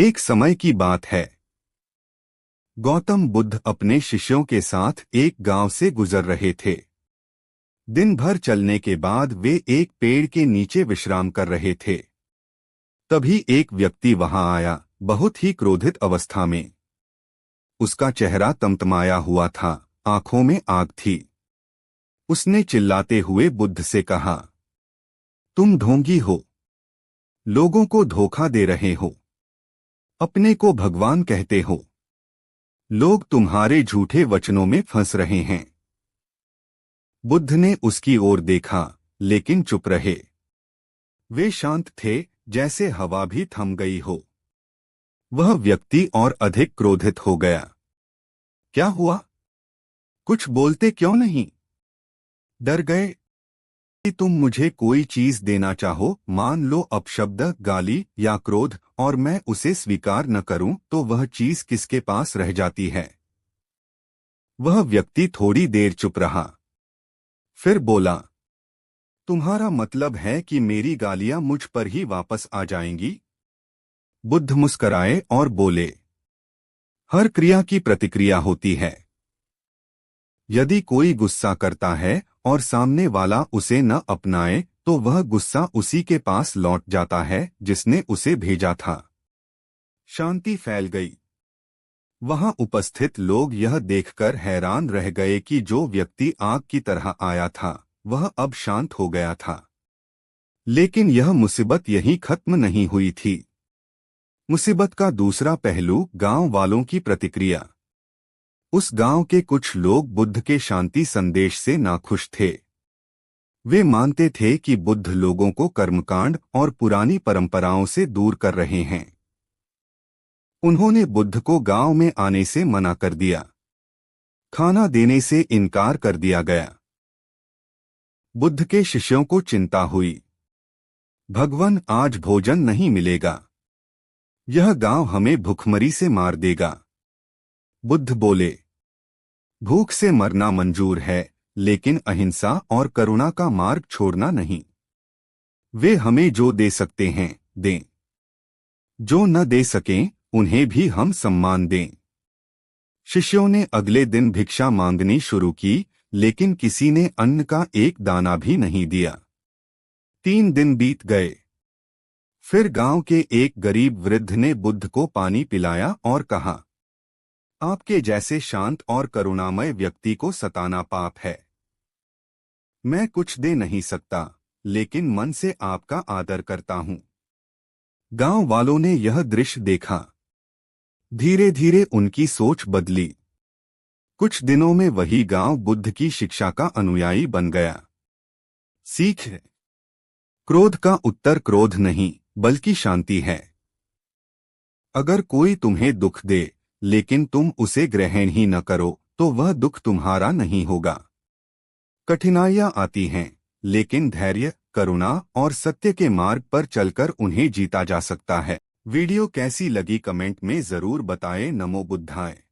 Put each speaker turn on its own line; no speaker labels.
एक समय की बात है। गौतम बुद्ध अपने शिष्यों के साथ एक गांव से गुजर रहे थे। दिन भर चलने के बाद वे एक पेड़ के नीचे विश्राम कर रहे थे। तभी एक व्यक्ति वहां आया, बहुत ही क्रोधित अवस्था में। उसका चेहरा तमतमाया हुआ था, आंखों में आग थी। उसने चिल्लाते हुए बुद्ध से कहा, तुम ढोंगी हो, लोगों को धोखा दे रहे हो, अपने को भगवान कहते हो। लोग तुम्हारे झूठे वचनों में फंस रहे हैं। बुद्ध ने उसकी ओर देखा, लेकिन चुप रहे। वे शांत थे, जैसे हवा भी थम गई हो। वह व्यक्ति और अधिक क्रोधित हो गया। क्या हुआ? कुछ बोलते क्यों नहीं? डर गए? कि तुम मुझे कोई चीज देना चाहो, मान लो अपशब्द, गाली या क्रोध, और मैं उसे स्वीकार न करूं, तो वह चीज किसके पास रह जाती है? वह व्यक्ति थोड़ी देर चुप रहा, फिर बोला, तुम्हारा मतलब है कि मेरी गालियां मुझ पर ही वापस आ जाएंगी? बुद्ध मुस्कराए और बोले, हर क्रिया की प्रतिक्रिया होती है। यदि कोई गुस्सा करता है और सामने वाला उसे न अपनाए, तो वह गुस्सा उसी के पास लौट जाता है जिसने उसे भेजा था। शांति फैल गई। वहां उपस्थित लोग यह देखकर हैरान रह गए कि जो व्यक्ति आग की तरह आया था, वह अब शांत हो गया था। लेकिन यह मुसीबत यहीं खत्म नहीं हुई थी। मुसीबत का दूसरा पहलू गांव वालों की प्रतिक्रिया। उस गांव के कुछ लोग बुद्ध के शांति संदेश से नाखुश थे। वे मानते थे कि बुद्ध लोगों को कर्मकांड और पुरानी परंपराओं से दूर कर रहे हैं। उन्होंने बुद्ध को गांव में आने से मना कर दिया। खाना देने से इनकार कर दिया गया। बुद्ध के शिष्यों को चिंता हुई, भगवान आज भोजन नहीं मिलेगा, यह गांव हमें भूखमरी से मार देगा। बुद्ध बोले, भूख से मरना मंजूर है, लेकिन अहिंसा और करुणा का मार्ग छोड़ना नहीं। वे हमें जो दे सकते हैं दें, जो न दे सकें उन्हें भी हम सम्मान दें। शिष्यों ने अगले दिन भिक्षा मांगनी शुरू की, लेकिन किसी ने अन्न का एक दाना भी नहीं दिया। 3 दिन बीत गए। फिर गांव के एक गरीब वृद्ध ने बुद्ध को पानी पिलाया और कहा, आपके जैसे शांत और करुणामय व्यक्ति को सताना पाप है। मैं कुछ दे नहीं सकता, लेकिन मन से आपका आदर करता हूं। गांव वालों ने यह दृश्य देखा। धीरे धीरे उनकी सोच बदली। कुछ दिनों में वही गांव बुद्ध की शिक्षा का अनुयायी बन गया। सीख: क्रोध का उत्तर क्रोध नहीं, बल्कि शांति है। अगर कोई तुम्हें दुख दे, लेकिन तुम उसे ग्रहण ही न करो, तो वह दुख तुम्हारा नहीं होगा। कठिनाइयां आती हैं, लेकिन धैर्य, करुणा और सत्य के मार्ग पर चलकर उन्हें जीता जा सकता है। वीडियो कैसी लगी कमेंट में जरूर बताएं। नमो बुद्धाय।